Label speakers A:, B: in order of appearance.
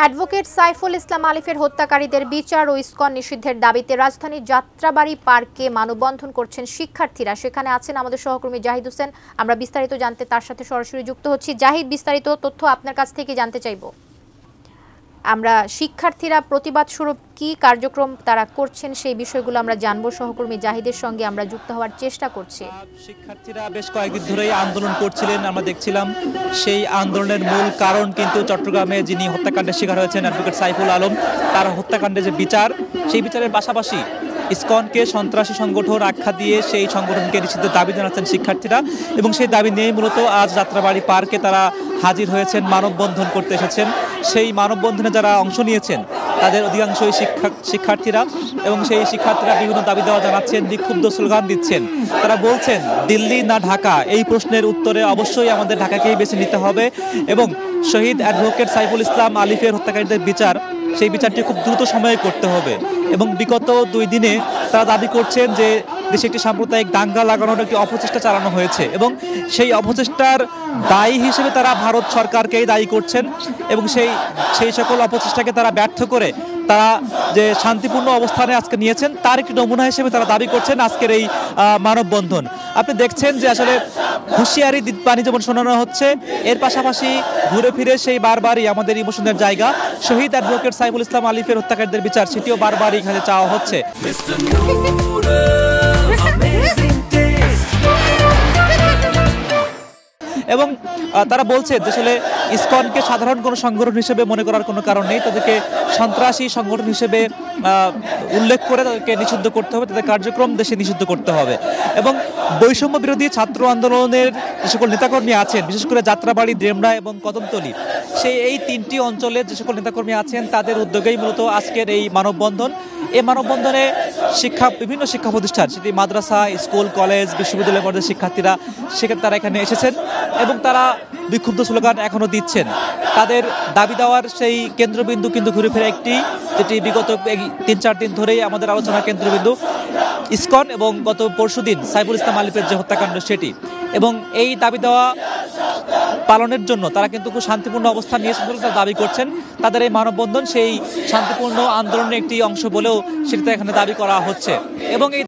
A: Advocate Saiful Islam আলিফের হত্যাকারীদের বিচার ও ইসকন নিষিদ্ধের দাবিতে রাজধানীর যাত্রাবাড়ি পার্কে মানববন্ধন করছেন শিক্ষার্থীরা। সেখানে আছেন আমাদের সহকর্মী জাহিদ হোসেন। আমরা বিস্তারিত জানতে তার সাথে সরাসরি যুক্ত হচ্ছি। জাহিদ, বিস্তারিত তথ্য আপনার কাছ থেকে জানতে চাইব। আমরা শিক্ষার্থীরা প্রতিবাদ স্বরূপ কি কার্যক্রম তারা করছেন সেই বিষয়গুলো আমরা জানবো। সহকর্মী জাহিদের সঙ্গে আমরা যুক্ত হওয়ার চেষ্টা করছি।
B: শিক্ষার্থীরা বেশ কয়েকদিন ধরেই আন্দোলন করছিলেন, আমরা দেখছিলাম। সেই আন্দোলনের মূল কারণ কিন্তু চট্টগ্রামে যিনি হত্যাকাণ্ডের শিকার হয়েছেন অ্যাডভোকেট সাইফুল আলম, তার হত্যাকাণ্ডের যে বিচার, সেই বিচারের পাশাপাশি ইসকনকে সন্ত্রাসী সংগঠন আখ্যা দিয়ে সেই সংগঠনকে নিষিদ্ধের দাবি জানাচ্ছেন শিক্ষার্থীরা। এবং সেই দাবি নিয়েই মূলত আজ যাত্রাবাড়ি পার্কে তারা হাজির হয়েছেন, মানববন্ধন করতে এসেছেন। সেই মানববন্ধনে যারা অংশ নিয়েছেন তাদের অধিকাংশই শিক্ষার্থীরা, এবং সেই শিক্ষার্থীরা বিভিন্ন দাবি দেওয়া জানাচ্ছেন, বিক্ষুব্ধ স্লোগান দিচ্ছেন। তারা বলছেন, দিল্লি না ঢাকা, এই প্রশ্নের উত্তরে অবশ্যই আমাদের ঢাকাকেই বেছে নিতে হবে, এবং শহীদ অ্যাডভোকেট সাইফুল ইসলাম আলিফের হত্যাকারীদের বিচার, সেই বিচারটি খুব দ্রুত সময়ে করতে হবে। এবং বিগত 2 দিনে তারা দাবি করছেন যে দেশে একটি সাম্প্রদায়িক দাঙ্গা লাগানোর একটি অপচেষ্টা চালানো হয়েছে, এবং সেই অপচেষ্টার দায়ী হিসেবে তারা ভারত সরকারকেই দায়ী করছেন। এবং সেই সকল অপচেষ্টাকে তারা ব্যর্থ করে তারা যে শান্তিপূর্ণ অবস্থানে আজকে নিয়েছেন তার একটি নমুনা হিসেবে তারা দাবি করছেন আজকের এই মানববন্ধন। আপনি দেখছেন যে আসলে হুঁশিয়ারি বাণী যেমন শোনানো হচ্ছে, এর পাশাপাশি ঘুরে ফিরে সেই বারবারই আমাদের ইমোশনের জায়গা শহীদ অ্যাডভোকেট সাইফুল ইসলাম আলিফের হত্যাকারীদের বিচার, সেটিও বারবার এখানে চাওয়া হচ্ছে। এবং তারা বলছে যে আসলে ইসকনকে সাধারণ কোনো সংগঠন হিসেবে মনে করার কোনো কারণ নেই, তাদেরকে সন্ত্রাসী সংগঠন হিসেবে উল্লেখ করে তাদেরকে নিষিদ্ধ করতে হবে, তাদের কার্যক্রম দেশে নিষিদ্ধ করতে হবে। এবং বৈষম্য বিরোধী ছাত্র আন্দোলনের যে সকল নেতাকর্মী আছেন, বিশেষ করে যাত্রাবাড়ি, ডেমরা এবং কদমতলী, এই 3টি অঞ্চলের যে সকল নেতাকর্মী আছেন তাদের উদ্যোগেই মূলত আজকের এই মানববন্ধন। এই মানববন্ধনে বিভিন্ন শিক্ষা প্রতিষ্ঠান, সেটি মাদ্রাসা, স্কুল, কলেজ, বিশ্ববিদ্যালয় পর্যায়ের শিক্ষার্থীরা সেখানে তারা এখানে এসেছেন, এবং তারা বিক্ষুব্ধ স্লোগান এখনো দিচ্ছেন। তাদের দাবি দেওয়ার সেই কেন্দ্রবিন্দু কিন্তু ঘুরে ফিরে একটি, যেটি বিগত 3-4 দিন ধরেই আমাদের আলোচনার কেন্দ্রবিন্দু, ইসকন এবং গত পরশুদিন সাইফুল ইসলাম আলিফের যে হত্যাকাণ্ড সেটি। এবং এই দাবি দেওয়া পালনের জন্য তারা কিন্তু খুব শান্তিপূর্ণ অবস্থান নিয়েছেন বলে তারা দাবি করছেন। তাদের এই মানববন্ধন সেই শান্তিপূর্ণ আন্দোলনের একটি অংশ বলেও সেটা এখানে দাবি করা হচ্ছে। এবং এই